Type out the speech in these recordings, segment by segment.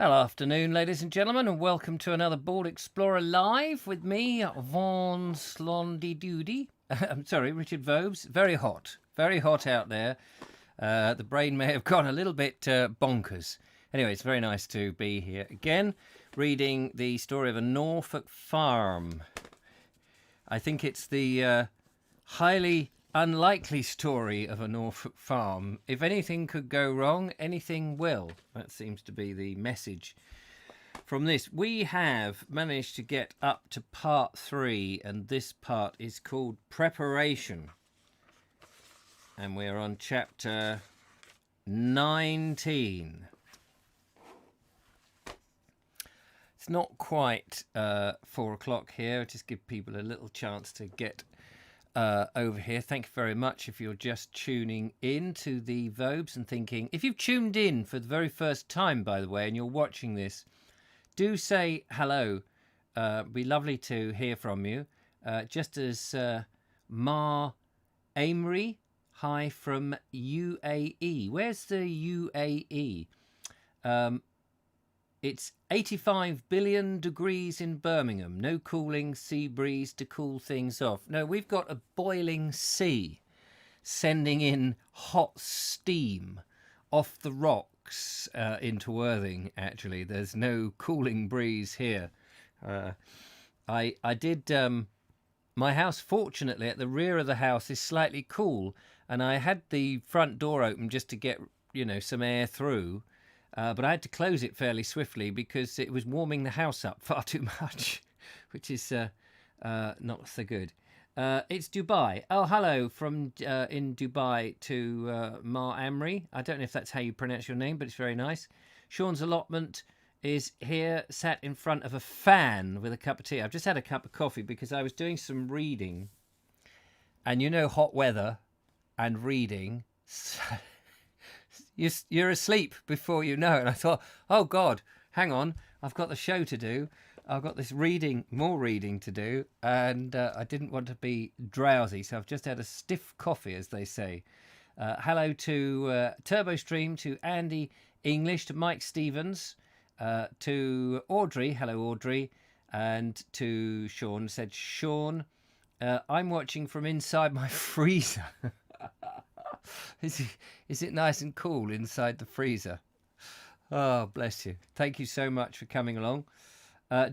Well, afternoon, ladies and gentlemen, and welcome to another Bald Explorer Live with me, Vaughan Slondy Doody. I'm sorry, Richard Vobes. Very hot out there. The brain may have gone a little bit bonkers. Anyway, it's very nice to be here again, reading the story of a Norfolk farm. I think it's the highly unlikely story of a Norfolk farm. If anything could go wrong, anything will. That seems to be the message from this. We have managed to get up to part 3, and this part is called Preparation. And we're on chapter 19. It's not quite 4 o'clock here. Just give people a little chance to get over here. Thank you very much if you're just tuning in to the Vobes and thinking. If you've tuned in for the very first time, by the way, and you're watching this, do say hello. It'd be lovely to hear from you. Just as Ma Amory, hi from UAE. Where's the UAE? It's 85 billion degrees in Birmingham. No cooling, sea breeze to cool things off. No, we've got a boiling sea sending in hot steam off the rocks into Worthing, actually. There's no cooling breeze here. I did... my house, fortunately, at the rear of the house is slightly cool, and I had the front door open just to get, some air through. But I had to close it fairly swiftly because it was warming the house up far too much, which is not so good. It's Dubai. Oh, hello from in Dubai to Ma Amri. I don't know if that's how you pronounce your name, but it's very nice. Sean's allotment is here, sat in front of a fan with a cup of tea. I've just had a cup of coffee because I was doing some reading. And hot weather and reading... You're asleep before you know it. And I thought, oh, God, hang on. I've got the show to do. I've got this more reading to do. And I didn't want to be drowsy. So I've just had a stiff coffee, as they say. Hello to Turbo Stream, to Andy English, to Mike Stevens, to Audrey. Hello, Audrey. And to Sean. Said, Sean, I'm watching from inside my freezer. Is it nice and cool inside the freezer? Oh, bless you. Thank you so much for coming along.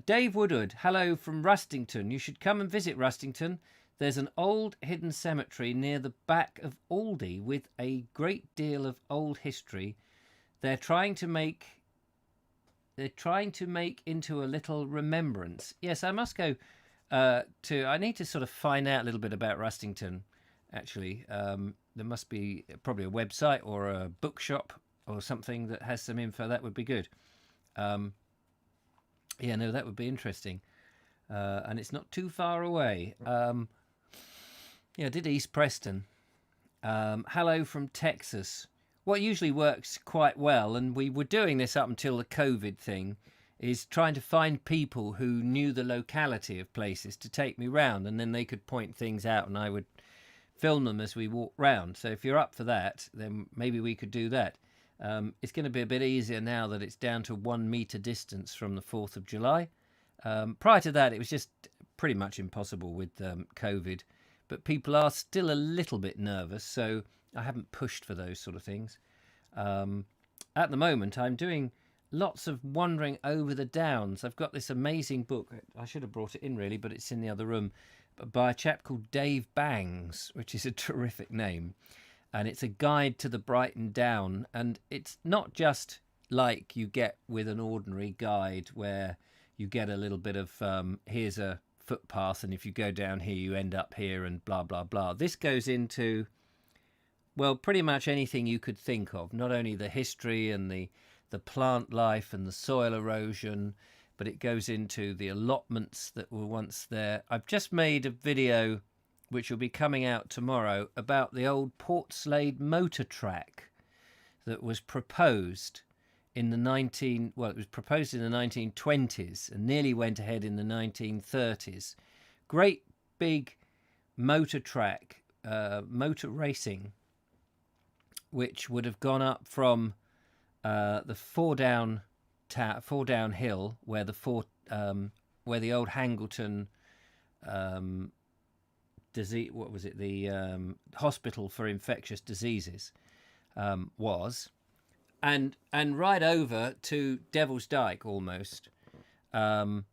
Dave Woodward, hello from Rustington. You should come and visit Rustington. There's an old hidden cemetery near the back of Aldi with a great deal of old history. They're trying to make into a little remembrance. Yes, I must go I need to sort of find out a little bit about Rustington, actually. There must be probably a website or a bookshop or something that has some info. That would be good. That would be interesting. And it's not too far away. I did East Preston. Hello from Texas. What usually works quite well, and we were doing this up until the COVID thing, is trying to find people who knew the locality of places to take me round, and then they could point things out and I would film them as we walk round. So if you're up for that, then maybe we could do that. It's going to be a bit easier now that it's down to 1 metre distance from the 4th of July. Prior to that, it was just pretty much impossible with COVID. But people are still a little bit nervous, so I haven't pushed for those sort of things. At the moment, I'm doing lots of wandering over the downs. I've got this amazing book. I should have brought it in, really, but it's in the other room, by a chap called Dave Bangs, which is a terrific name. And it's a guide to the Brighton Down. And it's not just like you get with an ordinary guide where you get a little bit of, here's a footpath, and if you go down here, you end up here, and blah, blah, blah. This goes into, well, pretty much anything you could think of. Not only the history and the plant life and the soil erosion, but it goes into the allotments that were once there. I've just made a video, which will be coming out tomorrow, about the old Portslade motor track that was proposed in the it was proposed in the 1920s and nearly went ahead in the 1930s. Great big motor track, motor racing, which would have gone up from the Four Down fall down hill where where the old Hangleton disease, what was it, the hospital for infectious diseases was, and right over to Devil's Dyke almost, and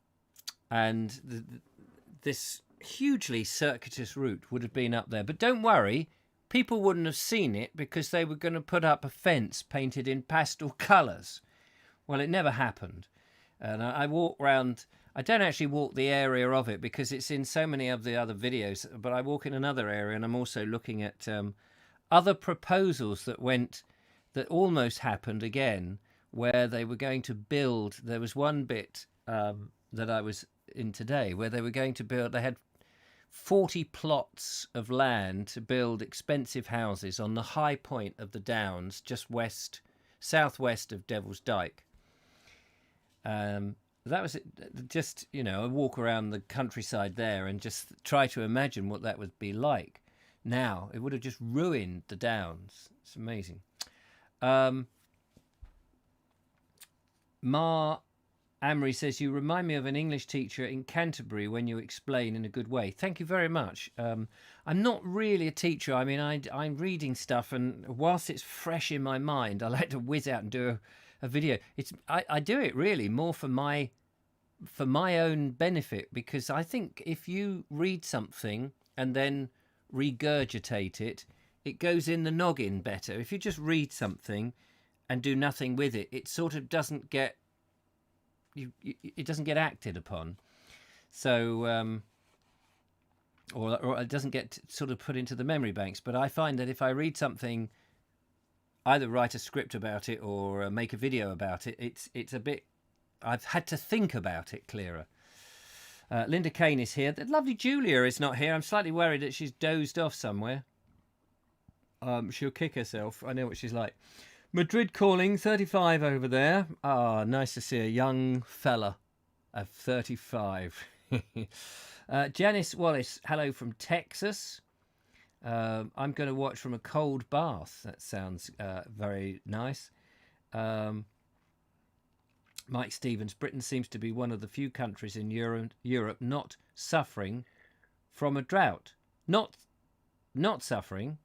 this hugely circuitous route would have been up there. But don't worry, people wouldn't have seen it because they were going to put up a fence painted in pastel colours. Well, it never happened. And I walk round. I don't actually walk the area of it because it's in so many of the other videos, but I walk in another area, and I'm also looking at other proposals that almost happened again, where they were going to build. There was one bit that I was in today where they were going to build. They had 40 plots of land to build expensive houses on the high point of the Downs, just southwest of Devil's Dyke. That was just, a walk around the countryside there and just try to imagine what that would be like. Now, it would have just ruined the Downs. It's amazing. Ma Amory says, you remind me of an English teacher in Canterbury when you explain in a good way. Thank you very much. I'm not really a teacher. I mean, I'm reading stuff, and whilst it's fresh in my mind, I like to whiz out and do a video. I do it really more for my own benefit, because I think if you read something and then regurgitate it, it goes in the noggin better. If you just read something and do nothing with it, it sort of doesn't get it doesn't get acted upon. So or it doesn't get sort of put into the memory banks. But I find that if I read something, either write a script about it or make a video about it, it's a bit, I've had to think about it clearer. Linda Kane is here. The lovely Julia is not here. I'm slightly worried that she's dozed off somewhere. She'll kick herself. I know what she's like. Madrid calling, 35 over there. Ah, nice to see a young fella of 35. Janice Wallace, hello from Texas. I'm going to watch from a cold bath. That sounds very nice. Mike Stevens, Britain seems to be one of the few countries in Europe not suffering from a drought. Not suffering.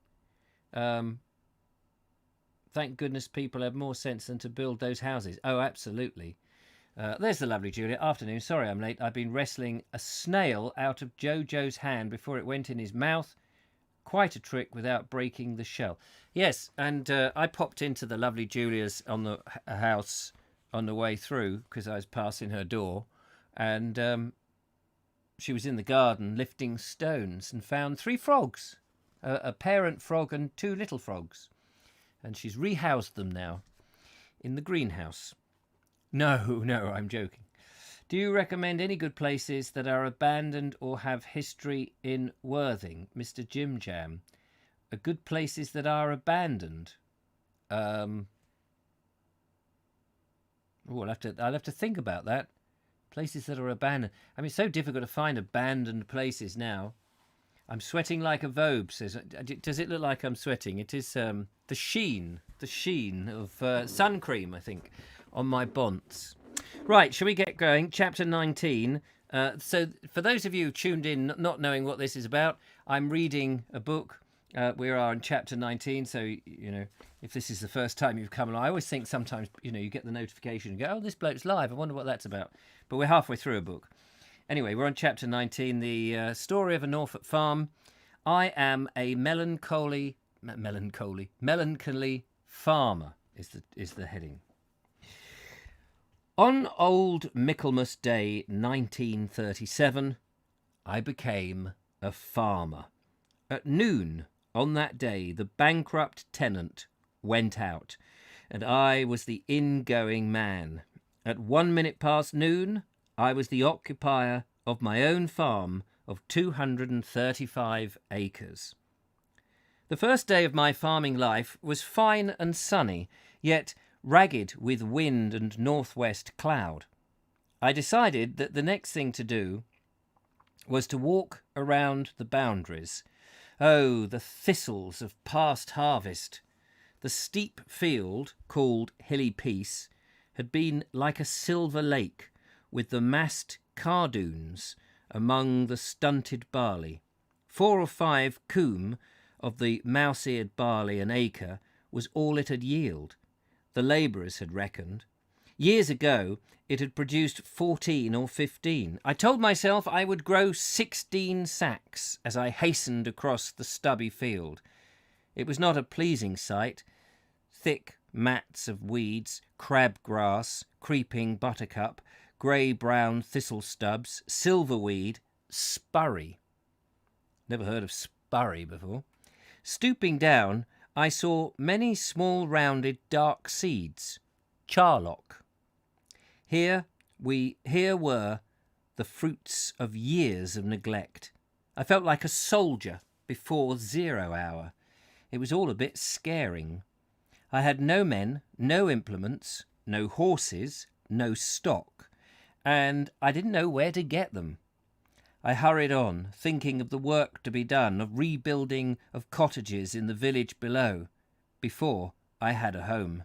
Thank goodness people have more sense than to build those houses. Oh, absolutely. There's the lovely Julia. Afternoon. Sorry I'm late. I've been wrestling a snail out of Jojo's hand before it went in his mouth. Quite a trick without breaking the shell. Yes, and I popped into the lovely Julia's on the house on the way through because I was passing her door, and she was in the garden lifting stones and found 3 frogs, a parent frog and 2 little frogs, and she's rehoused them now in the greenhouse. No, I'm joking. Do you recommend any good places that are abandoned or have history in Worthing, Mr. Jim Jam? Good places that are abandoned. I'll have to think about that. Places that are abandoned. I mean, it's so difficult to find abandoned places now. I'm sweating like a Verb says. Does it look like I'm sweating? It is the sheen of sun cream, I think, on my bonds. Right, shall we get going? Chapter 19. So for those of you tuned in not knowing what this is about, I'm reading a book. We are in chapter 19, so, if this is the first time you've come along, I always think sometimes, you get the notification and go, oh, this bloke's live, I wonder what that's about. But we're halfway through a book. Anyway, we're on chapter 19, the story of a Norfolk farm. I am a melancholy farmer is the heading. On old Michaelmas Day 1937, I became a farmer. At noon on that day, the bankrupt tenant went out, and I was the ingoing man. At 1 minute past noon, I was the occupier of my own farm of 235 acres. The first day of my farming life was fine and sunny, yet ragged with wind and northwest cloud. I decided that the next thing to do was to walk around the boundaries. Oh, the thistles of past harvest! The steep field, called Hilly Peace, had been like a silver lake, with the massed cardoons among the stunted barley. 4 or 5 coombe of the mouse-eared barley an acre was all it had yield, the labourers had reckoned. Years ago it had produced 14 or 15. I told myself I would grow 16 sacks as I hastened across the stubby field. It was not a pleasing sight. Thick mats of weeds, crabgrass, creeping buttercup, grey-brown thistle stubs, silverweed, spurry. Never heard of spurry before. Stooping down, I saw many small rounded dark seeds, charlock. Here were the fruits of years of neglect. I felt like a soldier before 0 hour. It was all a bit scaring. I had no men, no implements, no horses, no stock, and I didn't know where to get them. I hurried on, thinking of the work to be done, of rebuilding of cottages in the village below, before I had a home.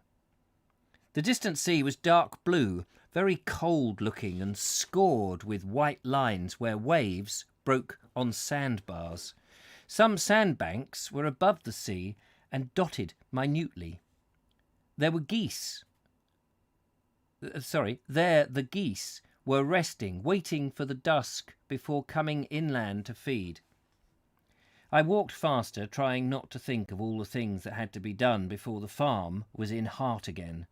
The distant sea was dark blue, very cold-looking and scored with white lines where waves broke on sandbars. Some sandbanks were above the sea and dotted minutely. There the geese were resting, waiting for the dusk before coming inland to feed. I walked faster, trying not to think of all the things that had to be done before the farm was in heart again.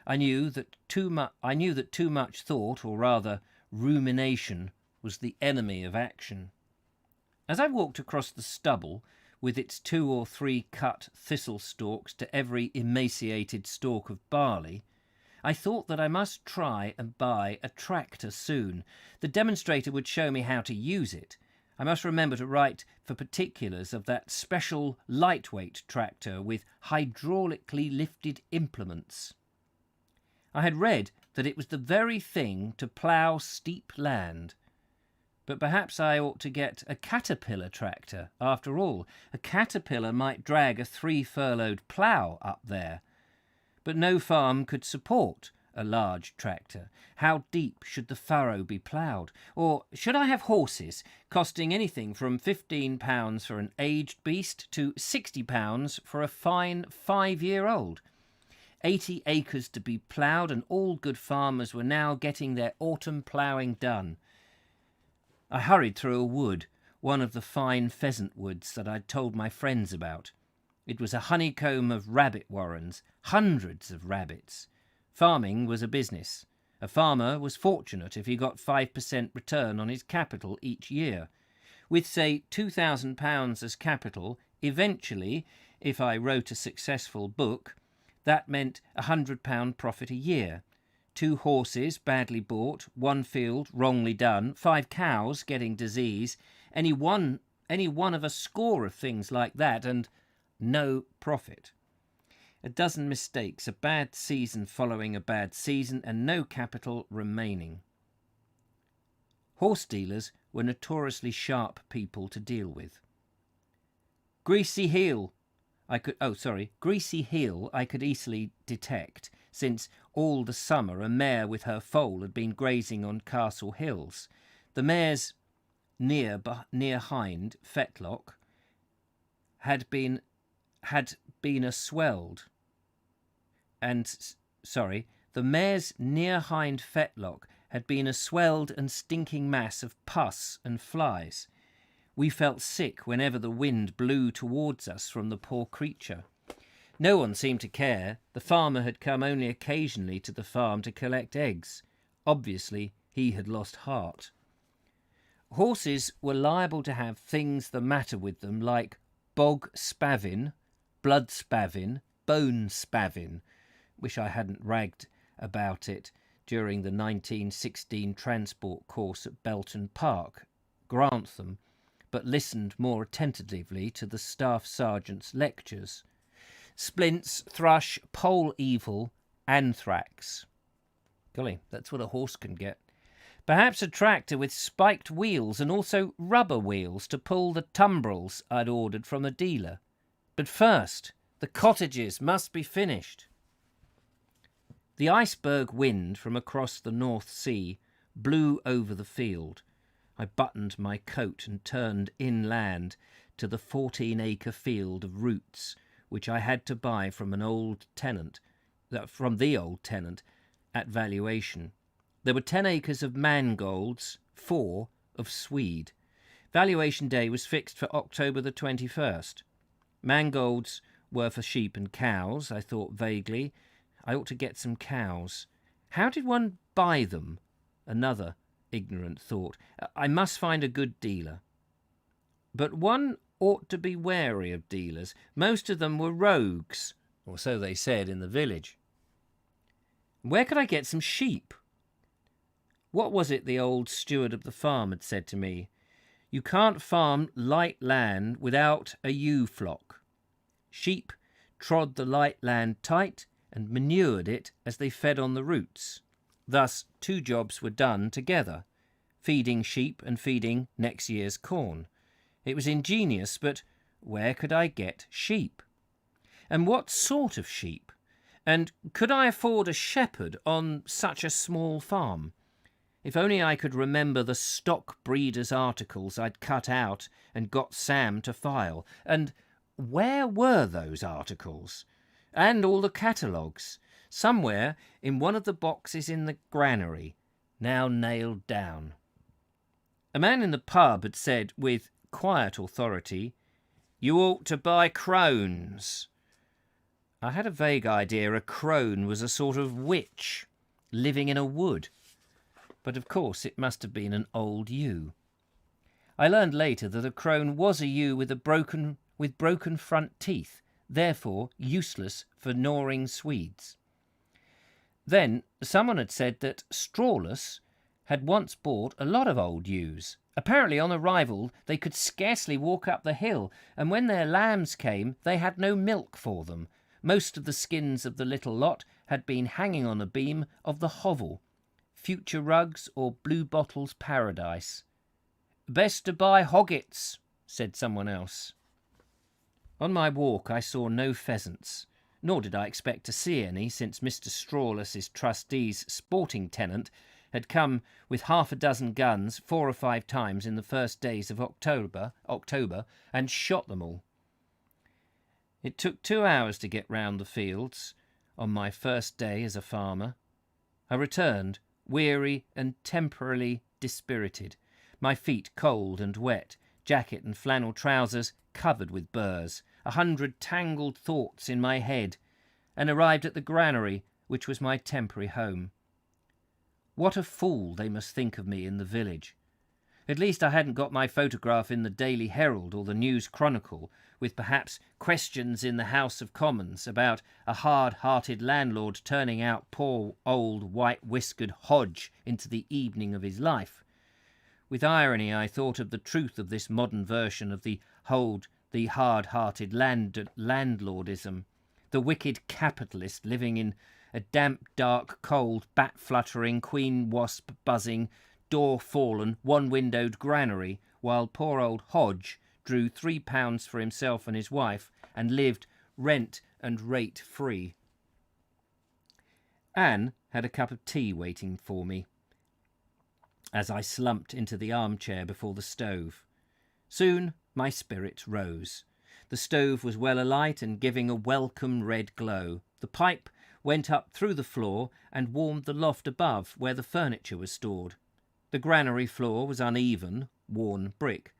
I knew that too much thought, or rather rumination, was the enemy of action. As I walked across the stubble, with its 2 or 3 cut thistle stalks to every emaciated stalk of barley, I thought that I must try and buy a tractor soon. The demonstrator would show me how to use it. I must remember to write for particulars of that special lightweight tractor with hydraulically lifted implements. I had read that it was the very thing to plough steep land. But perhaps I ought to get a caterpillar tractor. After all, a caterpillar might drag a 3-furlowed plough up there. But no farm could support a large tractor. How deep should the furrow be ploughed? Or should I have horses, costing anything from £15 for an aged beast to £60 for a fine 5-year-old? 80 acres to be ploughed, and all good farmers were now getting their autumn ploughing done. I hurried through a wood, one of the fine pheasant woods that I'd told my friends about. It was a honeycomb of rabbit warrens, hundreds of rabbits. Farming was a business. A farmer was fortunate if he got 5% return on his capital each year. With, say, £2,000 as capital, eventually, if I wrote a successful book, that meant £100 profit a year. 2 horses badly bought, 1 field wrongly done, 5 cows getting disease, any one of a score of things like that, and no profit. A dozen mistakes, a bad season following a bad season, and no capital remaining. Horse dealers were notoriously sharp people to deal with. Greasy heel I could easily detect, since all the summer a mare with her foal had been grazing on Castle Hills. The mare's near hind fetlock had been a swelled and stinking mass of pus and flies. We felt sick whenever the wind blew towards us from the poor creature. No one seemed to care. The farmer had come only occasionally to the farm to collect eggs. Obviously, he had lost heart. Horses were liable to have things the matter with them like bog spavin, blood spavin, bone spavin. Wish I hadn't ragged about it during the 1916 transport course at Belton Park, Grantham, but listened more attentively to the staff sergeant's lectures. Splints, thrush, pole evil, anthrax. Golly, that's what a horse can get. Perhaps a tractor with spiked wheels and also rubber wheels to pull the tumbrils I'd ordered from the dealer. But first, the cottages must be finished. The iceberg wind from across the North Sea blew over the field. I buttoned my coat and turned inland to the 14-acre field of roots which I had to buy from the old tenant at valuation. There were 10 acres of mangolds, 4 of swede. Valuation day was fixed for October the 21st. Mangolds were for sheep and cows, I thought vaguely. I ought to get some cows. How did one buy them? Another ignorant thought. I must find a good dealer. But one ought to be wary of dealers. Most of them were rogues, or so they said in the village. Where could I get some sheep? What was it the old steward of the farm had said to me? You can't farm light land without a ewe flock. Sheep trod the light land tight and manured it as they fed on the roots. Thus 2 jobs were done together, feeding sheep and feeding next year's corn. It was ingenious, but where could I get sheep? And what sort of sheep? And could I afford a shepherd on such a small farm? If only I could remember the stock breeders' articles I'd cut out and got Sam to file. And where were those articles? And all the catalogues? Somewhere in one of the boxes in the granary, now nailed down. A man in the pub had said with quiet authority, "You ought to buy crones." I had a vague idea a crone was a sort of witch living in a wood. But of course it must have been an old ewe. I learned later that a crone was a ewe with broken front teeth, therefore useless for gnawing Swedes. Then someone had said that Strawless had once bought a lot of old ewes. Apparently on arrival they could scarcely walk up the hill, and when their lambs came they had no milk for them. Most of the skins of the little lot had been hanging on a beam of the hovel. Future rugs or Blue Bottle's paradise. "Best to buy hoggets," said someone else. On my walk I saw no pheasants, nor did I expect to see any, since Mr. Strawless's trustee's sporting tenant had come with 6 guns 4 or 5 times in the first days of October, and shot them all. It took 2 hours to get round the fields on my first day as a farmer. I returned, weary and temporarily dispirited, my feet cold and wet, jacket and flannel trousers covered with burrs, 100 tangled thoughts in my head, and arrived at the granary, which was my temporary home. What a fool they must think of me in the village. At least I hadn't got my photograph in the Daily Herald or the News Chronicle, with perhaps questions in the House of Commons about a hard-hearted landlord turning out poor old white-whiskered Hodge into the evening of his life. With irony I thought of the truth of this modern version of the hard-hearted landlordism, the wicked capitalist living in a damp, dark, cold, bat-fluttering, queen-wasp buzzing, door-fallen, one-windowed granary, while poor old Hodge drew £3 for himself and his wife and lived rent and rate free. Anne had a cup of tea waiting for me as I slumped into the armchair before the stove. Soon my spirit rose. The stove was well alight and giving a welcome red glow. The pipe went up through the floor and warmed the loft above where the furniture was stored. The granary floor was uneven, worn brick.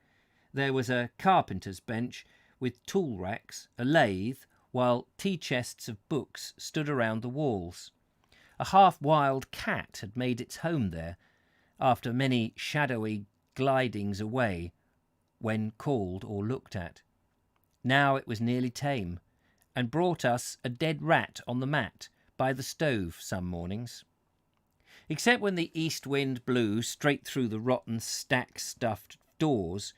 There was a carpenter's bench with tool racks, a lathe, while tea chests of books stood around the walls. A half-wild cat had made its home there, after many shadowy glidings away when called or looked at. Now it was nearly tame, and brought us a dead rat on the mat by the stove some mornings. Except when the east wind blew straight through the rotten sack-stuffed doors,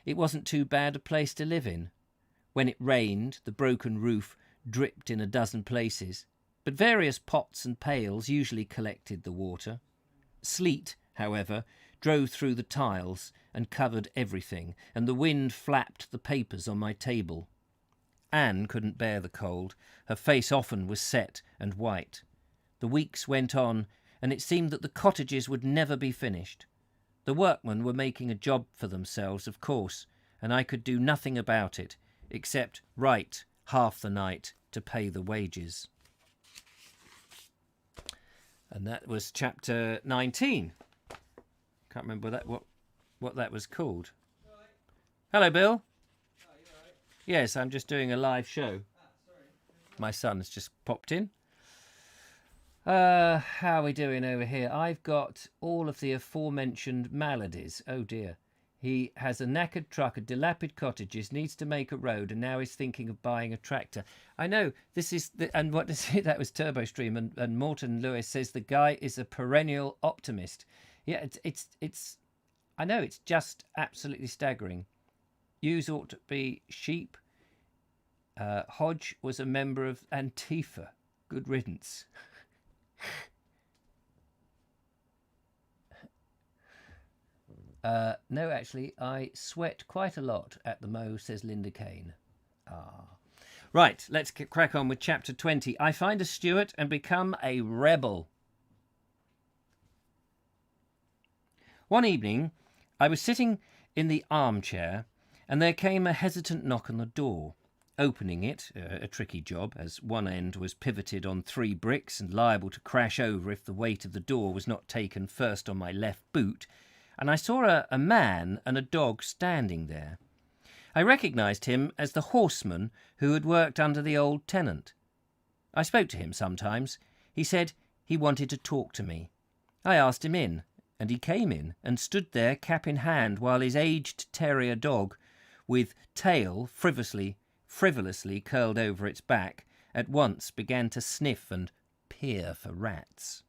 it wasn't too bad a place to live in. When it rained, the broken roof dripped in a dozen places, but various pots and pails usually collected the water. Sleet, however, drove through the tiles and covered everything, and the wind flapped the papers on my table. Anne couldn't bear the cold. Her face often was set and white. The weeks went on, and it seemed that the cottages would never be finished. The workmen were making a job for themselves, of course, and I could do nothing about it, except write half the night to pay the wages. And that was chapter 19. Can't remember what that was called. Right. Hello, Bill. Oh, you all right? Yes, I'm just doing a live show. Sorry. My son's just popped in. How are we doing over here? I've got all of the aforementioned maladies. Oh dear. He has a knackered truck, a dilapidated cottages, needs to make a road, and now he's thinking of buying a tractor. I know this is and what does it? That was TurboStream, and Morton Lewis says the guy is a perennial optimist. Yeah, it's I know, it's just absolutely staggering. Ewes ought to be sheep. Hodge was a member of Antifa. Good riddance. No, actually, I sweat quite a lot at the mow, says Linda Kane. Right, let's crack on with chapter 20. I find a Stewart and become a rebel. One evening, I was sitting in the armchair, and there came a hesitant knock on the door. Opening it, a tricky job, as one end was pivoted on 3 bricks and liable to crash over if the weight of the door was not taken first on my left boot, and I saw a man and a dog standing there. I recognised him as the horseman who had worked under the old tenant. I spoke to him sometimes. He said he wanted to talk to me. I asked him in, and he came in and stood there cap in hand while his aged terrier dog, with tail frivolously curled over its back, at once began to sniff and peer for rats.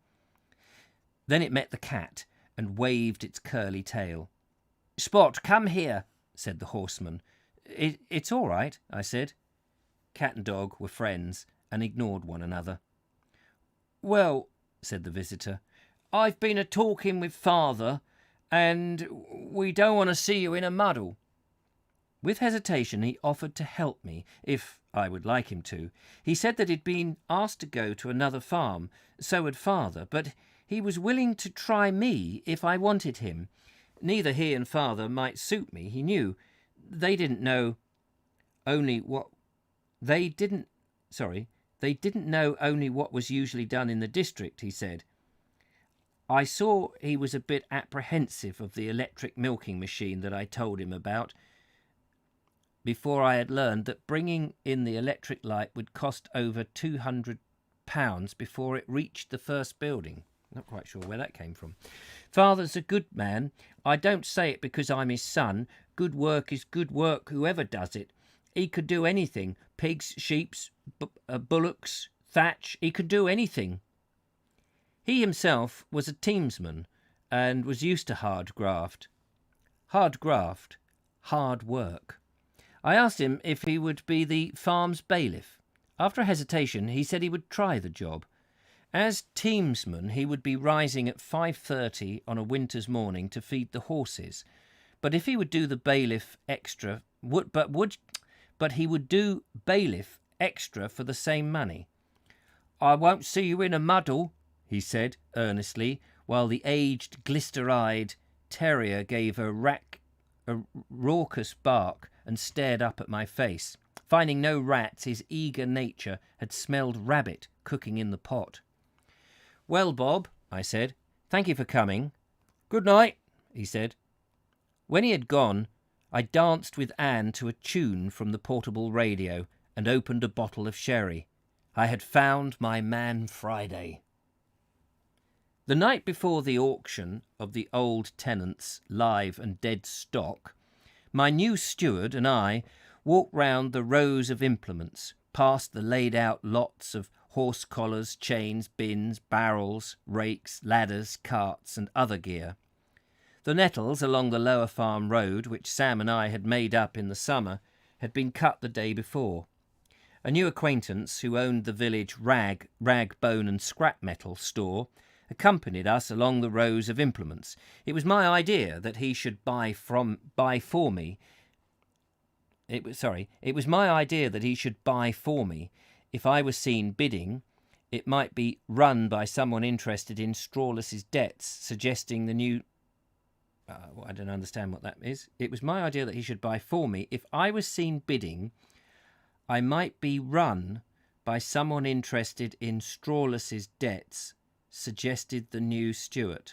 Then it met the cat and waved its curly tail. "Spot, come here," said the horseman. It's all right," I said. Cat and dog were friends and ignored one another. "Well," said the visitor, "I've been a-talking with father, and we don't want to see you in a muddle." With hesitation, he offered to help me, if I would like him to. He said that he'd been asked to go to another farm, so had father, but he was willing to try me if I wanted him. Neither he and father might suit me, he knew. They didn't know only what was usually done in the district, he said. I saw he was a bit apprehensive of the electric milking machine that I told him about, before I had learned that bringing in the electric light would cost over £200 before it reached the first building. Not quite sure where that came from. Father's a good man. I don't say it because I'm his son. Good work is good work, whoever does it. He could do anything. Pigs, sheep, bullocks, thatch. He could do anything. He himself was a teamsman and was used to hard graft. Hard graft, hard work. I asked him if he would be the farm's bailiff. After a hesitation, he said he would try the job. As teamsman, he would be rising at 5:30 on a winter's morning to feed the horses. But if he would do the bailiff extra, but he would do bailiff extra for the same money. "I won't see you in a muddle," he said earnestly, while the aged, glister-eyed terrier gave a raucous bark and stared up at my face. Finding no rats, his eager nature had smelled rabbit cooking in the pot. "Well, Bob," I said, "thank you for coming." "Good night," he said. When he had gone, I danced with Anne to a tune from the portable radio and opened a bottle of sherry. I had found my man Friday. The night before the auction of the old tenant's live and dead stock, my new steward and I walked round the rows of implements, past the laid-out lots of horse collars, chains, bins, barrels, rakes, ladders, carts, and other gear. The nettles along the lower farm road, which Sam and I had made up in the summer, had been cut the day before. A new acquaintance who owned the village rag, bone and scrap metal store accompanied us along the rows of implements. It was my idea that he should buy for me It was my idea that he should buy for me. If I was seen bidding, it might be run by someone interested in Strawless's debts, suggesting the new... I don't understand what that is. It was my idea that he should buy for me. If I was seen bidding, I might be run by someone interested in Strawless's debts, suggested the new steward.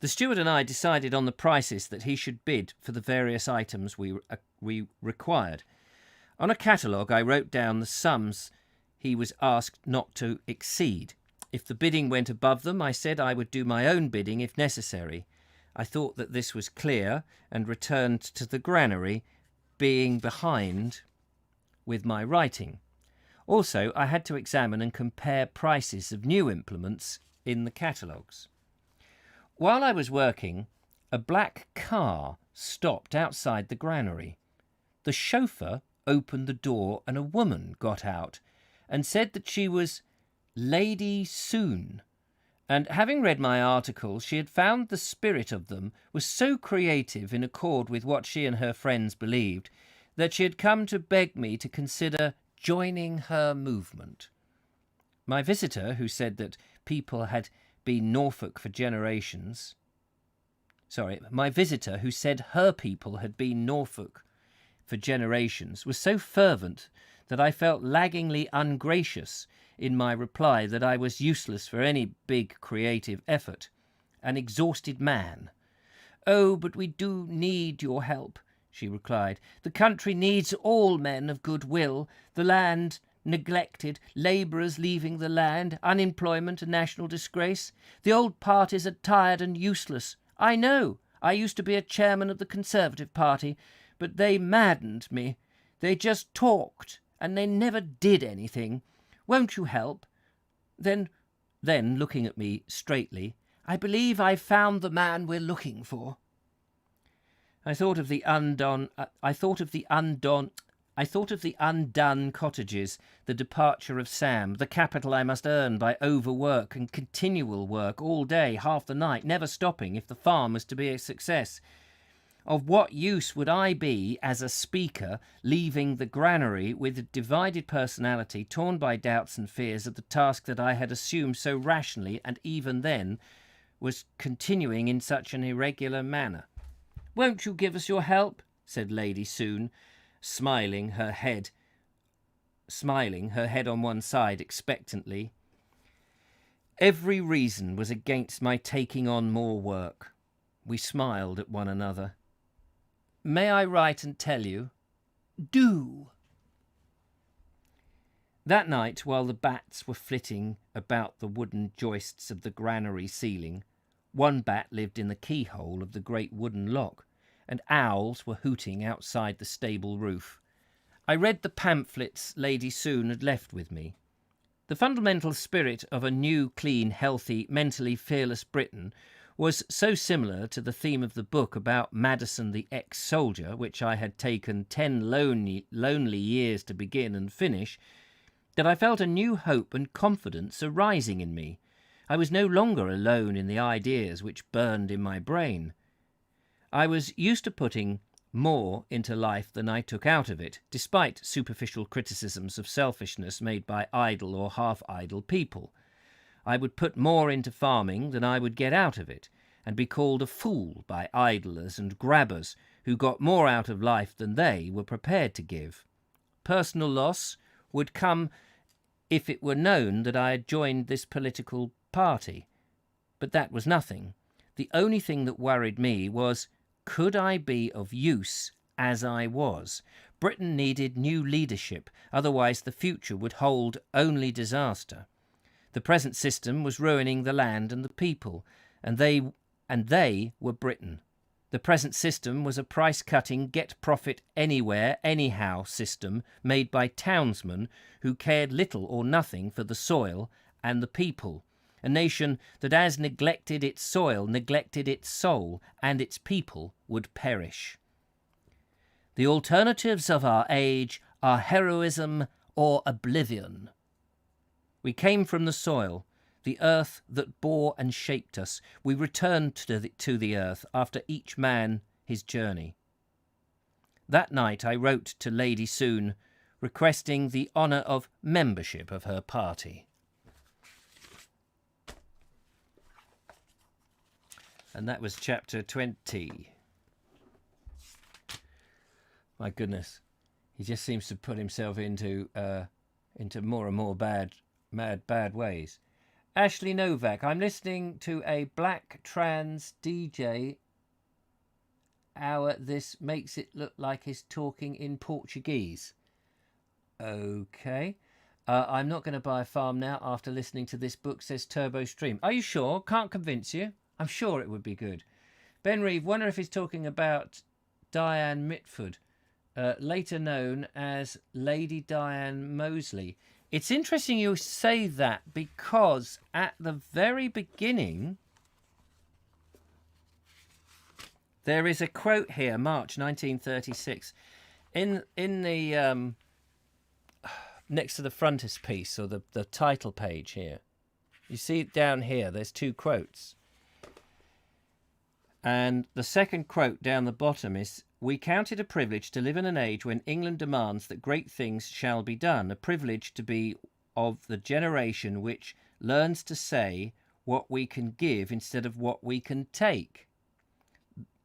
The steward and I decided on the prices that he should bid for the various items we required. On a catalogue, I wrote down the sums he was asked not to exceed. If the bidding went above them, I said I would do my own bidding if necessary. I thought that this was clear and returned to the granary, being behind with my writing. Also, I had to examine and compare prices of new implements in the catalogues. While I was working, a black car stopped outside the granary. The chauffeur opened the door and a woman got out and said that she was Lady Soon, and having read my articles, she had found the spirit of them was so creative in accord with what she and her friends believed that she had come to beg me to consider joining her movement. My visitor, who said that people had been Norfolk for generations... My visitor, who said her people had been Norfolk for generations, was so fervent that I felt laggingly ungracious in my reply that I was useless for any big creative effort, an exhausted man. "Oh, but we do need your help," she replied. "The country needs all men of good will. The land neglected, labourers leaving the land, unemployment a national disgrace. The old parties are tired and useless. I know. I used to be a chairman of the Conservative Party, but they maddened me. They just talked, and they never did anything. Won't you help?" Then, looking at me straightly, "I believe I've found the man we're looking for." I thought of the undone cottages, the departure of Sam, the capital I must earn by overwork and continual work all day, half the night, never stopping, if the farm was to be a success. Of what use would I be as a speaker, leaving the granary with a divided personality, torn by doubts and fears of the task that I had assumed so rationally, and even then was continuing in such an irregular manner? "Won't you give us your help?" said Lady Soon, smiling her head on one side expectantly. Every reason was against my taking on more work. We smiled at one another. "May I write and tell you?" "Do." That night, while the bats were flitting about the wooden joists of the granary ceiling, one bat lived in the keyhole of the great wooden lock, and owls were hooting outside the stable roof. I read the pamphlets Lady Soon had left with me. The fundamental spirit of a new, clean, healthy, mentally fearless Britain was so similar to the theme of the book about Madison the ex-soldier, which I had taken 10 lonely years to begin and finish, that I felt a new hope and confidence arising in me. I was no longer alone in the ideas which burned in my brain. I was used to putting more into life than I took out of it, despite superficial criticisms of selfishness made by idle or half-idle people. I would put more into farming than I would get out of it, and be called a fool by idlers and grabbers who got more out of life than they were prepared to give. Personal loss would come if it were known that I had joined this political party. But that was nothing. The only thing that worried me was, could I be of use as I was? Britain needed new leadership, otherwise the future would hold only disaster. The present system was ruining the land and the people, and they were Britain. The present system was a price-cutting, get-profit-anywhere, anyhow system made by townsmen who cared little or nothing for the soil and the people. A nation that, as neglected its soil, neglected its soul, and its people would perish. The alternatives of our age are heroism or oblivion. We came from the soil, the earth that bore and shaped us. We returned to the earth after each man his journey. That night I wrote to Lady Soon, requesting the honour of membership of her party. And that was chapter 20. My goodness, he just seems to put himself into more and more bad ways. Ashley Novak, I'm listening to a black trans DJ hour. This makes it look like he's talking in Portuguese. Okay. I'm not going to buy a farm now after listening to this book, says Turbo Stream. Are you sure? Can't convince you. I'm sure it would be good. Ben Reeve, wonder if he's talking about Diane Mitford, later known as Lady Diane Mosley. It's interesting you say that, because at the very beginning there is a quote here, March 1936, in the next to the frontispiece, or the title page here. You see it down here. There's two quotes. And the second quote down the bottom is, "We count it a privilege to live in an age when England demands that great things shall be done, a privilege to be of the generation which learns to say what we can give instead of what we can take.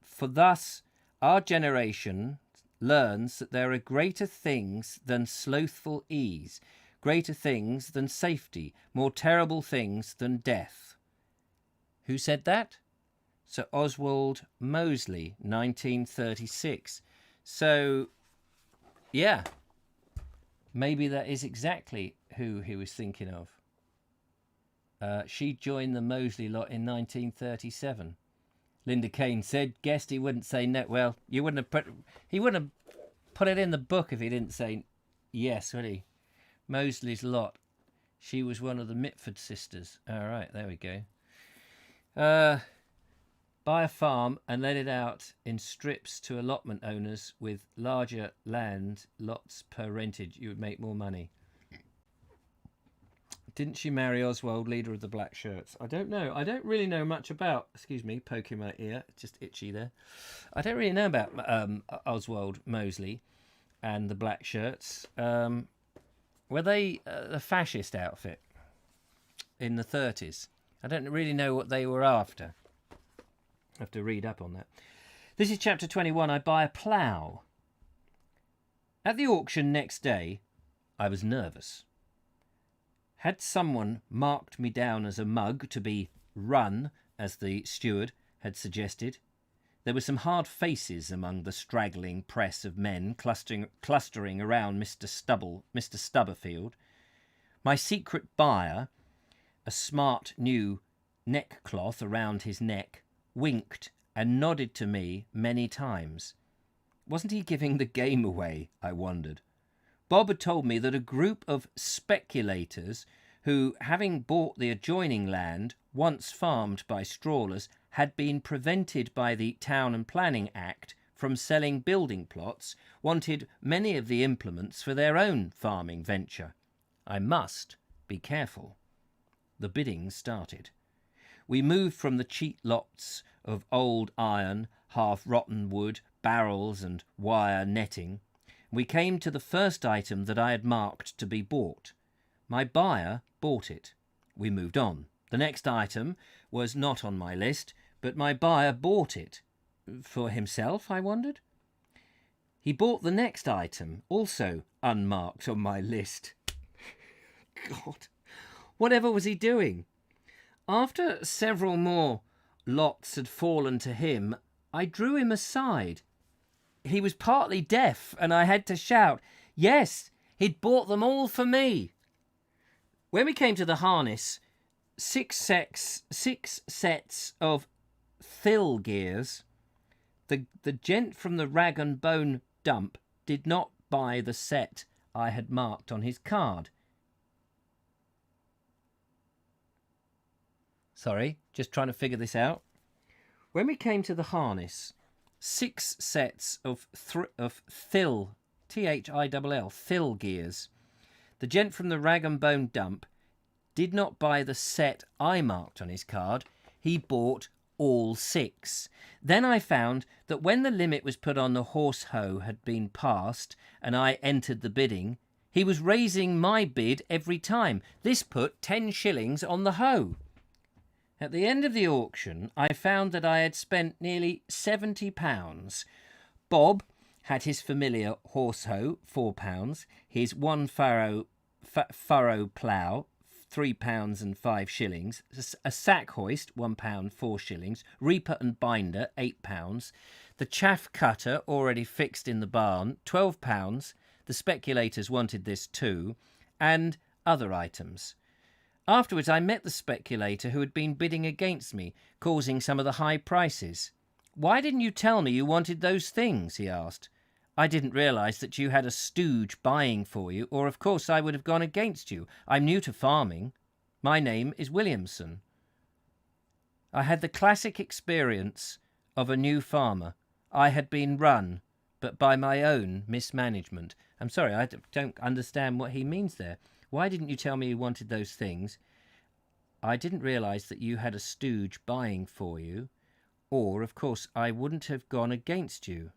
For thus our generation learns that there are greater things than slothful ease, greater things than safety, more terrible things than death." Who said that? Sir Oswald Mosley, 1936. So, yeah, maybe that is exactly who he was thinking of. She joined the Mosley lot in 1937. Linda Kane said, guessed he wouldn't say no. Well, he wouldn't have put it in the book if he didn't say yes, would he? Mosley's lot. She was one of the Mitford sisters. All right, there we go. Buy a farm and let it out in strips to allotment owners with larger land lots per rentage. You would make more money. Didn't she marry Oswald, leader of the Black Shirts? I don't know. I don't really know much about... Excuse me, poking my ear. Just itchy there. I don't really know about Oswald Mosley and the Black Shirts. Were they a fascist outfit in the 30s? I don't really know what they were after. I have to read up on that. This is chapter 21. I buy a plough. At the auction next day, I was nervous. Had someone marked me down as a mug to be run, as the steward had suggested? There were some hard faces among the straggling press of men clustering around Mr. Stubberfield. My secret buyer, a smart new neckcloth around his neck, winked and nodded to me many times. Wasn't he giving the game away, I wondered. Bob had told me that a group of speculators who, having bought the adjoining land, once farmed by Strawlers, had been prevented by the Town and Planning Act from selling building plots, wanted many of the implements for their own farming venture. I must be careful. The bidding started. We moved from the cheap lots of old iron, half-rotten wood, barrels and wire netting. We came to the first item that I had marked to be bought. My buyer bought it. We moved on. The next item was not on my list, but my buyer bought it. For himself, I wondered? He bought the next item, also unmarked on my list. God, whatever was he doing? After several more lots had fallen to him, I drew him aside. He was partly deaf, and I had to shout, yes, he'd bought them all for me. When we came to the harness, six sets of thill gears, the gent from the rag and bone dump did not buy the set I had marked on his card. Sorry, just trying to figure this out. When we came to the harness, 6 sets of thill, Thill, thill gears. The gent from the rag and bone dump did not buy the set I marked on his card. He bought all 6. Then I found that when the limit was put on the horse hoe had been passed and I entered the bidding, he was raising my bid every time. This put 10 shillings on the hoe. At the end of the auction, I found that I had spent nearly £70. Bob had his familiar horse hoe, £4, his one furrow plough, £3 and 5 shillings, a sack hoist, £1 4 shillings, reaper and binder, £8, the chaff cutter already fixed in the barn, £12, the speculators wanted this too, and other items. Afterwards I met the speculator who had been bidding against me, causing some of the high prices. "Why didn't you tell me you wanted those things?" he asked. "I didn't realise that you had a stooge buying for you, or of course I would have gone against you. I'm new to farming. My name is Williamson." I had the classic experience of a new farmer. I had been run, but by my own mismanagement. I'm sorry, I don't understand what he means there. Why didn't you tell me you wanted those things? I didn't realise that you had a stooge buying for you, or of course I wouldn't have gone against you.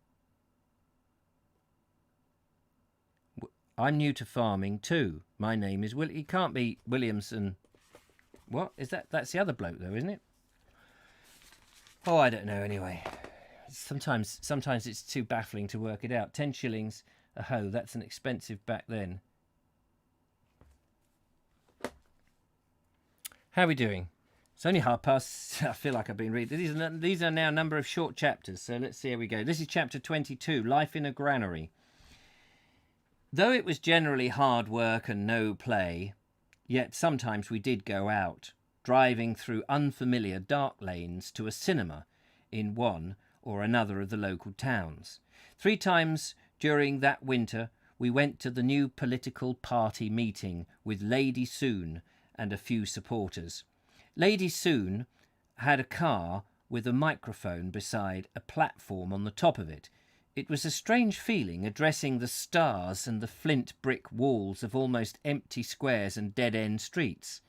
I'm new to farming too. My name is Will. He can't be Williamson. What is that? That's the other bloke though, isn't it? Oh, I don't know. Anyway, sometimes it's too baffling to work it out. 10 shillings a hoe. That's an expensive back then. How are we doing? It's only past. I feel like I've been reading. These are now a number of short chapters. So let's see how we go. This is chapter 22. Life in a Granary. Though it was generally hard work and no play, yet sometimes we did go out, driving through unfamiliar dark lanes to a cinema in one or another of the local towns. 3 times during that winter we went to the new political party meeting with Lady Soon and a few supporters. Lady Soon had a car with a microphone beside a platform on the top of it. It was a strange feeling addressing the stars and the flint brick walls of almost empty squares and dead-end streets.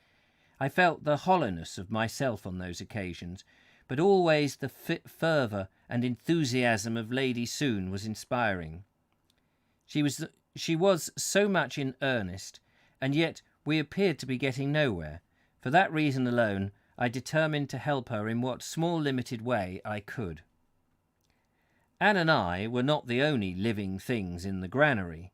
I felt the hollowness of myself on those occasions, but always the fervour and enthusiasm of Lady Soon was inspiring. She was so much in earnest, and yet we appeared to be getting nowhere. For that reason alone, I determined to help her in what small limited way I could. Anne and I were not the only living things in the granary.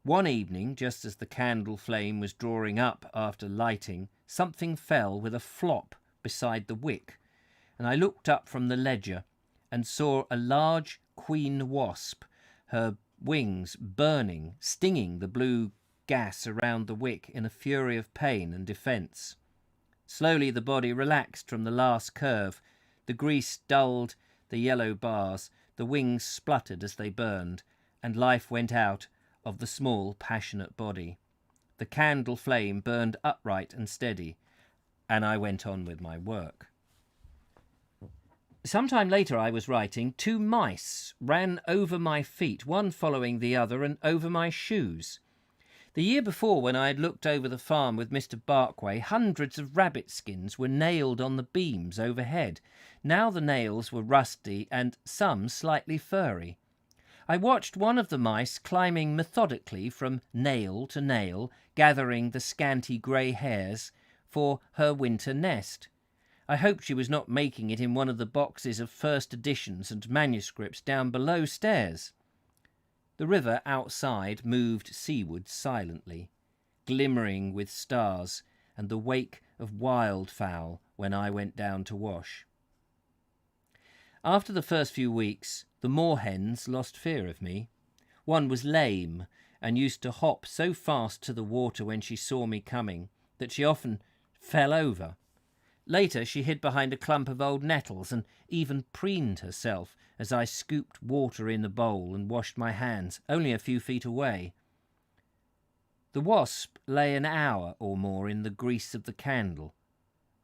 One evening, just as the candle flame was drawing up after lighting, something fell with a flop beside the wick, and I looked up from the ledger and saw a large queen wasp, her wings burning, stinging the blue gas around the wick in a fury of pain and defence. Slowly the body relaxed from the last curve, the grease dulled the yellow bars, the wings spluttered as they burned, and life went out of the small, passionate body. The candle flame burned upright and steady, and I went on with my work. Some time later I was writing. 2 mice ran over my feet, one following the other, and over my shoes. The year before, when I had looked over the farm with Mr. Barkway, hundreds of rabbit skins were nailed on the beams overhead. Now the nails were rusty and some slightly furry. I watched one of the mice climbing methodically from nail to nail, gathering the scanty grey hairs for her winter nest. I hoped she was not making it in one of the boxes of first editions and manuscripts down below stairs. The river outside moved seaward silently, glimmering with stars and the wake of wildfowl when I went down to wash. After the first few weeks, the moorhens lost fear of me. One was lame and used to hop so fast to the water when she saw me coming that she often fell over. Later she hid behind a clump of old nettles and even preened herself as I scooped water in the bowl and washed my hands, only a few feet away. The wasp lay an hour or more in the grease of the candle,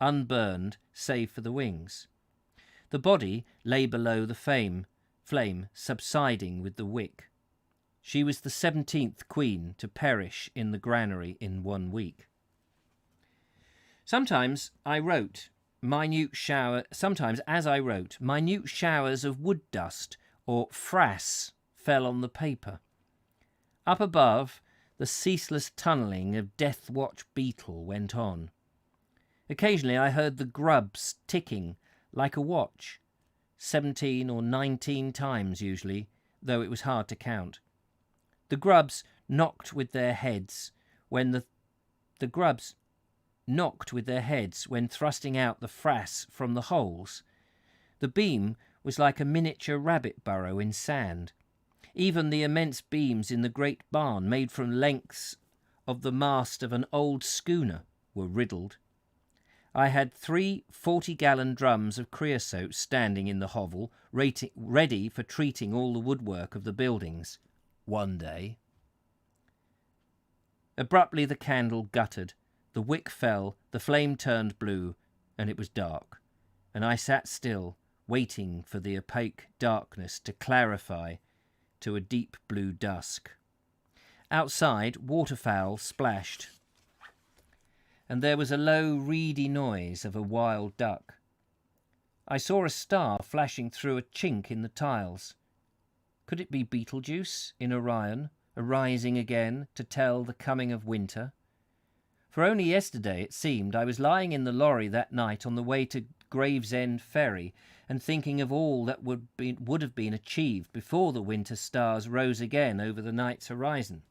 unburned save for the wings. The body lay below the flame subsiding with the wick. She was the 17th queen to perish in the granary in 1 week. Sometimes I wrote, sometimes as I wrote, minute showers of wood dust or frass fell on the paper. Up above, the ceaseless tunnelling of death watch beetle went on. Occasionally I heard the grubs ticking like a watch, 17 or 19 times usually, though it was hard to count. The grubs knocked with their heads when thrusting out the frass from the holes. The beam was like a miniature rabbit burrow in sand. Even the immense beams in the great barn, made from lengths of the mast of an old schooner, were riddled. I had 3 40-gallon drums of creosote standing in the hovel, ready for treating all the woodwork of the buildings. One day. Abruptly the candle guttered, the wick fell, the flame turned blue, and it was dark, and I sat still, waiting for the opaque darkness to clarify to a deep blue dusk. Outside, waterfowl splashed, and there was a low, reedy noise of a wild duck. I saw a star flashing through a chink in the tiles. Could it be Betelgeuse in Orion, arising again to tell the coming of winter? For only yesterday, it seemed, I was lying in the lorry that night on the way to Gravesend Ferry and thinking of all that would have been achieved before the winter stars rose again over the night's horizon.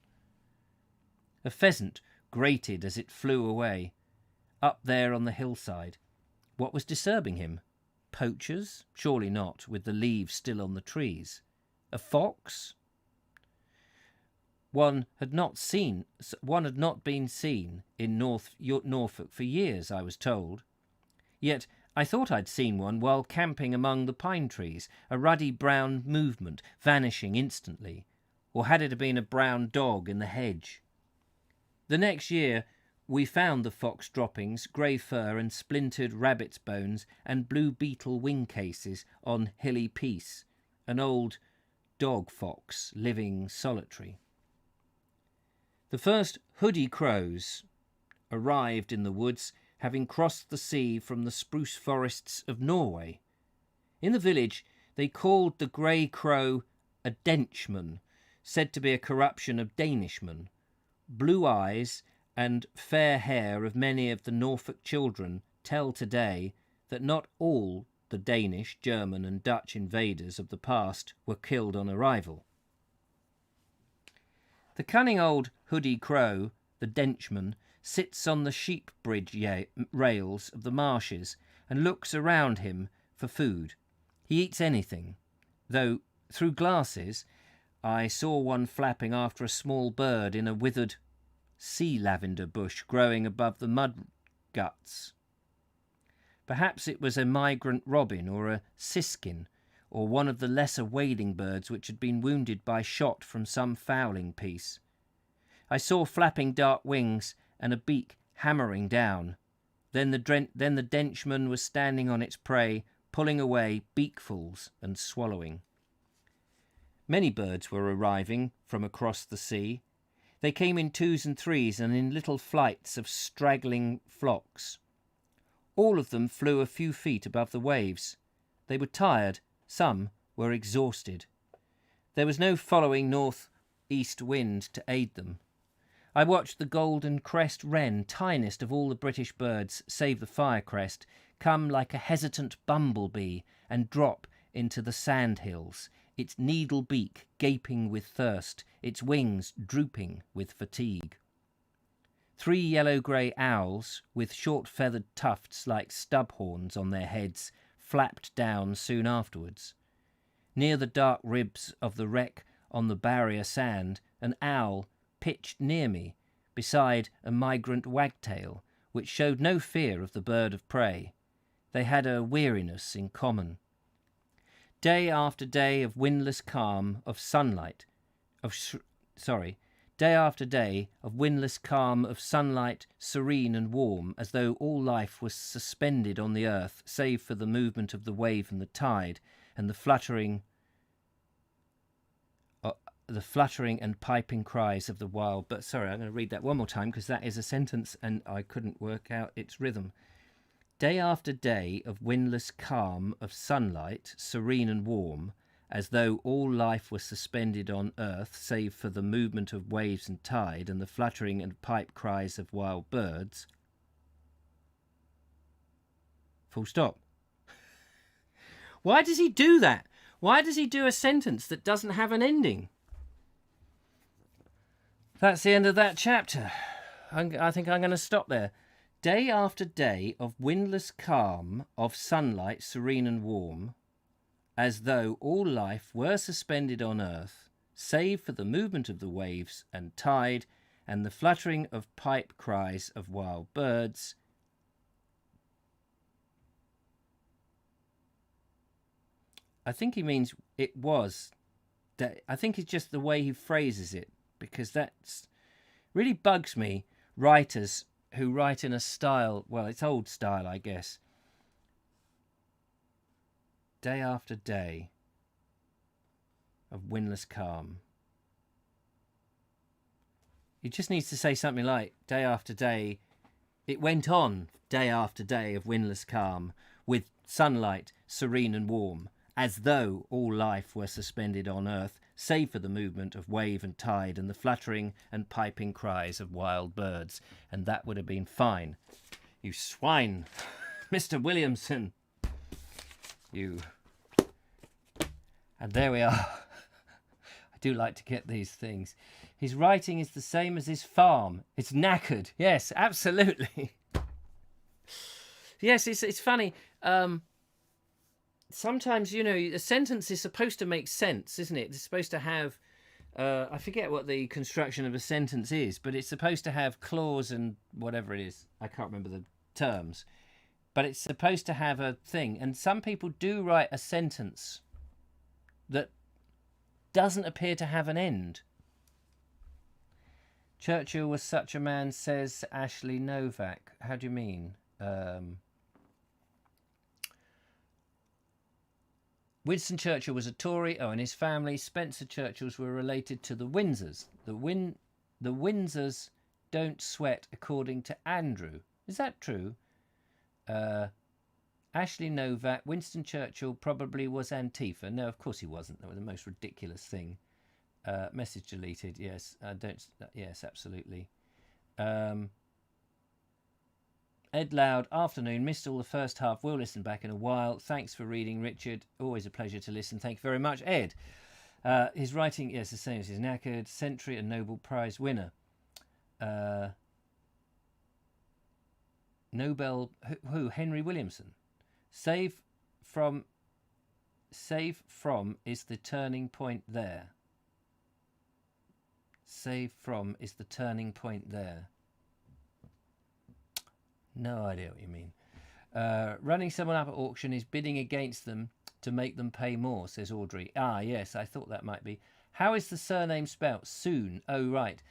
A pheasant grated as it flew away, up there on the hillside. What was disturbing him? Poachers? Surely not, with the leaves still on the trees. A fox? One had not been seen in Norfolk for years, I was told. Yet I thought I'd seen one while camping among the pine trees, a ruddy brown movement, vanishing instantly. Or had it been a brown dog in the hedge? The next year we found the fox droppings, grey fur and splintered rabbit's bones and blue beetle wing cases on Hilly Peace, an old dog fox living solitary. The first hoodie crows arrived in the woods, having crossed the sea from the spruce forests of Norway. In the village they called the grey crow a Denchman, said to be a corruption of Danishman. Blue eyes and fair hair of many of the Norfolk children tell today that not all the Danish, German and Dutch invaders of the past were killed on arrival. The cunning old hoodie crow, the Denchman, sits on the sheep bridge rails of the marshes and looks around him for food. He eats anything, though through glasses I saw one flapping after a small bird in a withered sea lavender bush growing above the mud guts. Perhaps it was a migrant robin or a siskin, or one of the lesser wading birds which had been wounded by shot from some fowling piece. I saw flapping dark wings and a beak hammering down. Then the Denchman was standing on its prey, pulling away beakfuls and swallowing. Many birds were arriving from across the sea. They came in 2s and 3s and in little flights of straggling flocks. All of them flew a few feet above the waves. They were tired, some were exhausted. There was no following north-east wind to aid them. I watched the golden crest wren, tiniest of all the British birds, save the firecrest, come like a hesitant bumblebee and drop into the sandhills, its needle beak gaping with thirst, its wings drooping with fatigue. 3 yellow-grey owls, with short feathered tufts like stub horns on their heads, flapped down soon afterwards. Near the dark ribs of the wreck on the barrier sand, an owl pitched near me, beside a migrant wagtail, which showed no fear of the bird of prey. They had a weariness in common. Day after day of windless calm, of sunlight, day after day of windless calm, of sunlight, serene and warm, as though all life was suspended on the earth, save for the movement of the wave and the tide, and the fluttering and piping cries of the wild. But sorry, I'm going to read that one more time because that is a sentence and I couldn't work out its rhythm. Day after day of windless calm, of sunlight, serene and warm, as though all life was suspended on earth, save for the movement of waves and tide and the fluttering and pipe cries of wild birds. Full stop. Why does he do that? Why does he do a sentence that doesn't have an ending? That's the end of that chapter. I think I'm going to stop there. Day after day of windless calm, of sunlight serene and warm, as though all life were suspended on earth, save for the movement of the waves and tide and the fluttering of pipe cries of wild birds. I think he means it was. I think it's just the way he phrases it, because that's really bugs me, writers who write in a style, well, it's old style, I guess. Day after day of windless calm. He just needs to say something like, day after day, it went on, day after day of windless calm, with sunlight serene and warm, as though all life were suspended on earth, save for the movement of wave and tide and the fluttering and piping cries of wild birds. And that would have been fine. You swine, Mr. Williamson. You. And there we are. I do like to get these things. His writing is the same as his farm. It's knackered. Yes, absolutely. Yes, it's funny. Sometimes, you know, a sentence is supposed to make sense, isn't it? It's supposed to have, I forget what the construction of a sentence is, but it's supposed to have clause and whatever it is. I can't remember the terms. But it's supposed to have a thing. And some people do write a sentence that doesn't appear to have an end. Churchill was such a man, says Ashley Novak. How do you mean? Winston Churchill was a Tory. Oh, and his family, Spencer Churchills, were related to the Windsors. The Windsors don't sweat, according to Andrew. Is that true? Ashley Novak, Winston Churchill probably was Antifa. No, of course he wasn't. That was the most ridiculous thing. Message deleted. Yes, yes, absolutely. Ed Loud, afternoon. Missed all the first half. Will listen back in a while. Thanks for reading, Richard. Always a pleasure to listen. Thank you very much, Ed. His writing, yes, the same as his knackered. Century and Nobel Prize winner. Nobel, who? Henry Williamson. Save from is the turning point there. Save from is the turning point there. No idea what you mean. Running someone up at auction is bidding against them to make them pay more, says Audrey. Ah, yes, I thought that might be. How is the surname spelt? Soon. Oh, right.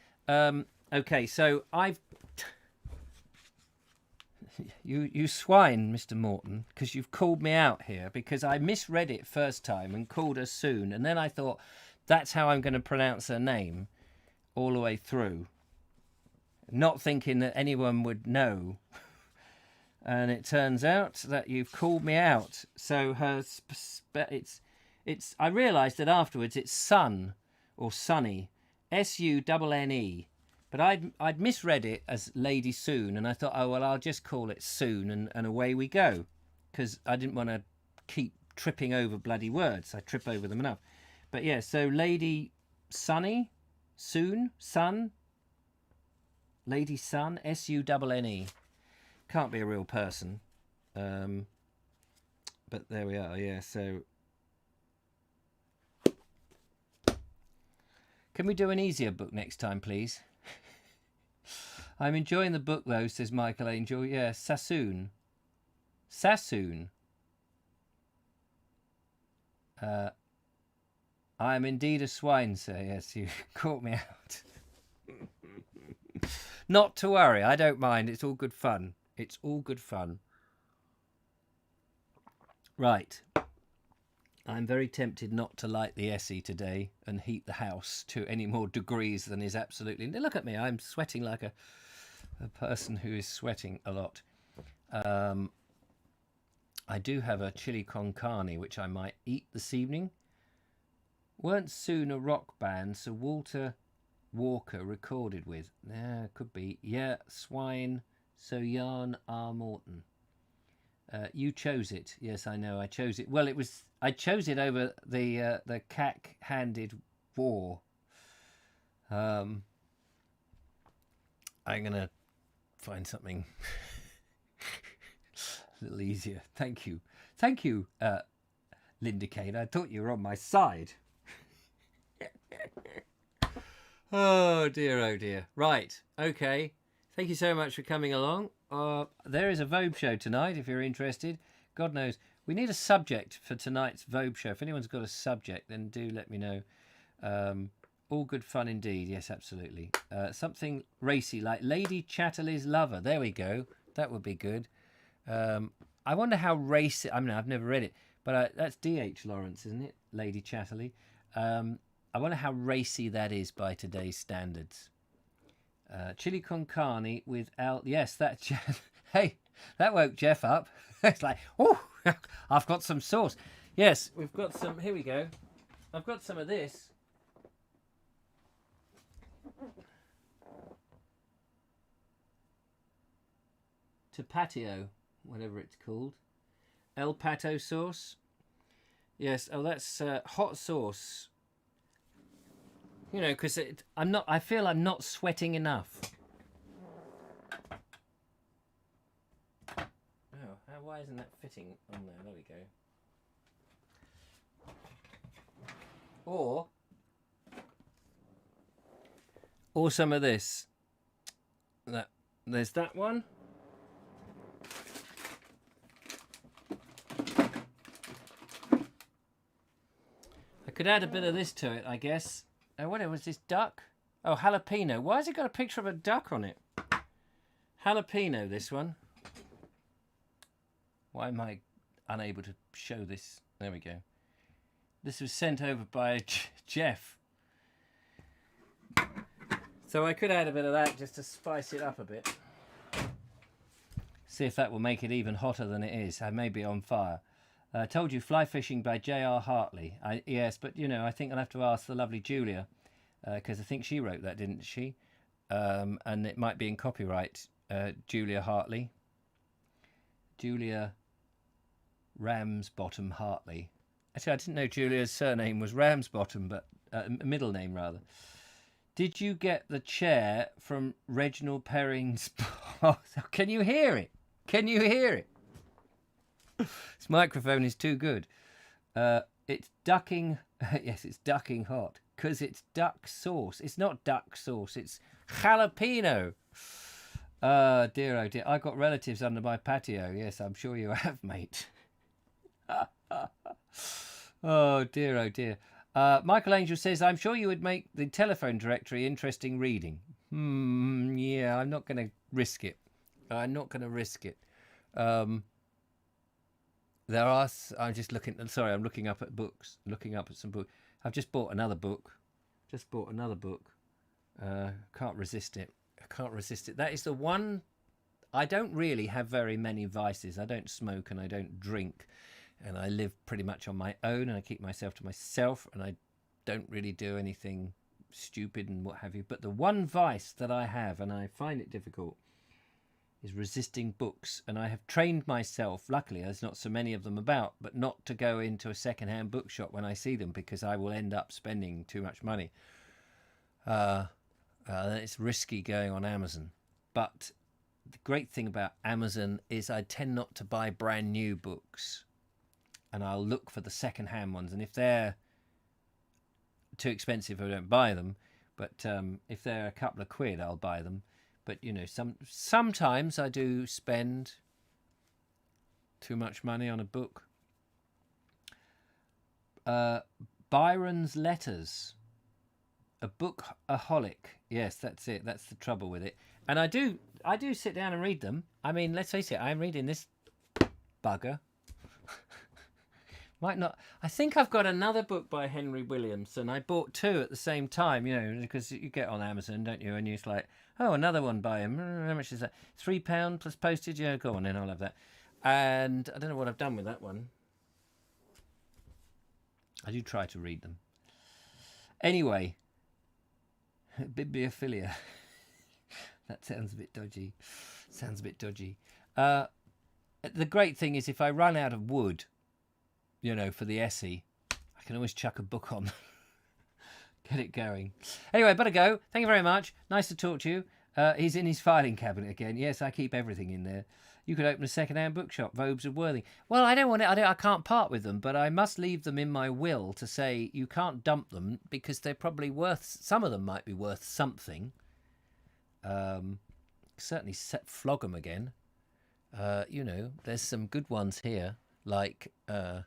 Okay, so I've... You swine, Mr. Morton, because you've called me out here, because I misread it first time and called her Soon, and then I thought, that's how I'm going to pronounce her name all the way through, not thinking that anyone would know. And it turns out that you've called me out. So it's I realised that afterwards it's Sun or Sunny, Sunne. But I'd misread it as Lady Soon, and I thought, oh well, I'll just call it Soon, and away we go, because I didn't want to keep tripping over bloody words. I trip over them enough. But yeah, so Lady Sunny, Soon, Sun, Lady Sun, Sunne. Can't be a real person. But there we are, yeah, so... Can we do an easier book next time, please? I'm enjoying the book, though, says Michael Angel. Yeah, Sassoon. Sassoon. I am indeed a swine, sir. Yes, you caught me out. Not to worry, I don't mind. It's all good fun. It's all good fun. Right. I'm very tempted not to light the Essie today and heat the house to any more degrees than is absolutely... Look at me, I'm sweating like a person who is sweating a lot. I do have a chili con carne, which I might eat this evening. Weren't soon a rock band Sir Walter Walker recorded with? Yeah, could be. Yeah, Swine, So Yarn R. Morton. You chose it. Yes, I know. I chose it. Well, I chose it over the cack-handed war. I'm gonna find something a little easier. Thank you, Linda Kane. I thought you were on my side. Oh dear. Right. Okay. Thank you so much for coming along. There is a Verb Show tonight, if you're interested. God knows. We need a subject for tonight's Verb Show. If anyone's got a subject, then do let me know. All good fun indeed. Yes, absolutely. Something racy, like Lady Chatterley's Lover. There we go. That would be good. I wonder how racy... I mean, I've never read it, but that's D.H. Lawrence, isn't it? Lady Chatterley. I wonder how racy that is by today's standards. Chili con carne with yes, that hey, that woke Jeff up. It's like, oh, I've got some sauce. Yes, we've got some. Here we go. I've got some of this. Tapatio, whatever it's called. El Pato sauce. Yes. Oh, that's hot sauce. You know, because I feel I'm not sweating enough. Oh, why isn't that fitting on there? There we go. Or some of this. There's that one. I could add a bit of this to it, I guess. What was this, duck? Oh, jalapeno. Why has it got a picture of a duck on it? Jalapeno, this one. Why am I unable to show this? There we go. This was sent over by Jeff. So I could add a bit of that just to spice it up a bit. See if that will make it even hotter than it is. I may be on fire. I told you, Fly Fishing by J.R. Hartley. Yes, but, you know, I think I'll have to ask the lovely Julia, because I think she wrote that, didn't she? And it might be in copyright. Julia Hartley. Julia Ramsbottom Hartley. Actually, I didn't know Julia's surname was Ramsbottom, but middle name, rather. Did you get the chair from Reginald Perring's... Can you hear it? Can you hear it? This microphone is too good. It's ducking... yes, it's ducking hot. Because it's duck sauce. It's not duck sauce. It's jalapeno. Dear, oh dear. I got relatives under my patio. Yes, I'm sure you have, mate. Oh dear, oh dear. Michael Angel says, I'm sure you would make the telephone directory interesting reading. Yeah, I'm not going to risk it. I'm not going to risk it. There are... I'm just looking... Sorry, I'm looking up at books. Looking up at some books. I've just bought another book. Can't resist it. I can't resist it. That is the one... I don't really have very many vices. I don't smoke and I don't drink. And I live pretty much on my own and I keep myself to myself and I don't really do anything stupid and what have you. But the one vice that I have, and I find it difficult, is resisting books. And I have trained myself, luckily there's not so many of them about, but not to go into a second-hand bookshop when I see them because I will end up spending too much money. It's risky going on Amazon. But the great thing about Amazon is I tend not to buy brand new books. And I'll look for the second-hand ones. And if they're too expensive, I don't buy them. But if they're a couple of quid, I'll buy them. But, you know, sometimes I do spend too much money on a book. Byron's Letters. A bookaholic. Yes, that's it. That's the trouble with it. And I do sit down and read them. I mean, let's face it, I'm reading this bugger. Might not. I think I've got another book by Henry Williamson. I bought two at the same time, you know, because you get on Amazon, don't you? And you're just like, oh, another one by him. How much is that? £3 plus postage? Yeah, go on then, I'll have that. And I don't know what I've done with that one. I do try to read them. Anyway, bibliophilia. That sounds a bit dodgy. The great thing is if I run out of wood, for the essay, I can always chuck a book on. Get it going. Anyway, better go. Thank you very much. Nice to talk to you. He's in his filing cabinet again. Yes, I keep everything in there. You could open a second-hand bookshop, Vobes of Worthing. Well, I don't want it. I can't part with them, but I must leave them in my will to say you can't dump them because they're probably worth. Some of them might be worth something. Certainly flog them again. There's some good ones here, like what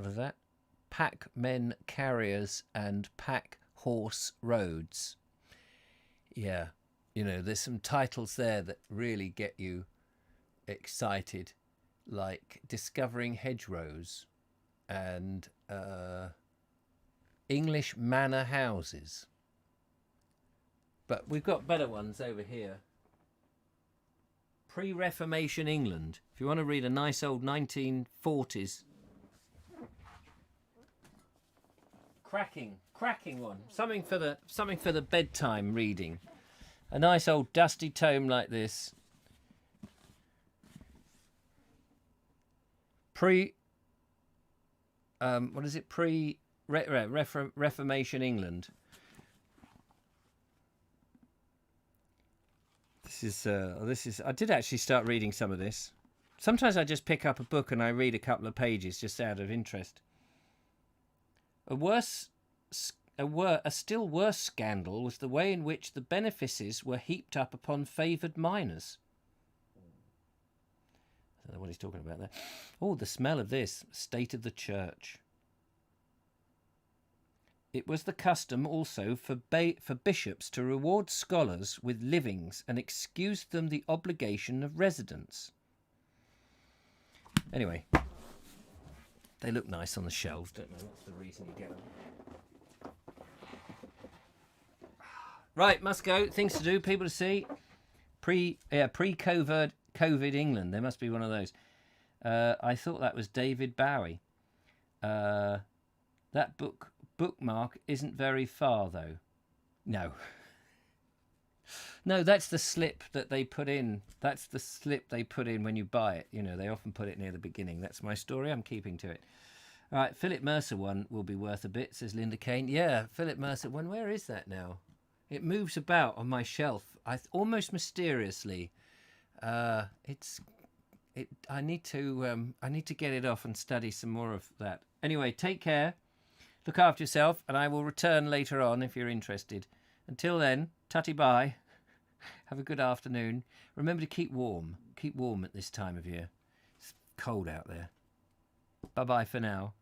is that? Pack Men Carriers and Pack Horse Roads. Yeah. There's some titles there that really get you excited, like Discovering Hedgerows and English Manor Houses. But we've got better ones over here. PreReformation England. If you want to read a nice old 1940s. Cracking one. Something for the bedtime reading. A nice old dusty tome like this. Reformation England. This is. I did actually start reading some of this. Sometimes I just pick up a book and I read a couple of pages just out of interest. A still worse scandal was the way in which the benefices were heaped up upon favoured minors. I don't know what he's talking about there. Oh, the smell of this. State of the church. It was the custom also for bishops to reward scholars with livings and excuse them the obligation of residence. Anyway, they look nice on the shelves, don't they? That's the reason you get them. Right, must go. Things to do, people to see. Pre-COVID England. There must be one of those. I thought that was David Bowie. That bookmark isn't very far, though. No. No, that's the slip that they put in. That's the slip they put in when you buy it. They often put it near the beginning. That's my story. I'm keeping to it. All right, Philip Mercer one will be worth a bit, says Linda Kane. Yeah, Philip Mercer one. Where is that now? It moves about on my shelf, almost mysteriously. I need to get it off and study some more of that. Anyway, take care, look after yourself, and I will return later on if you're interested. Until then, tutty bye. Have a good afternoon. Remember to keep warm. Keep warm at this time of year. It's cold out there. Bye bye for now.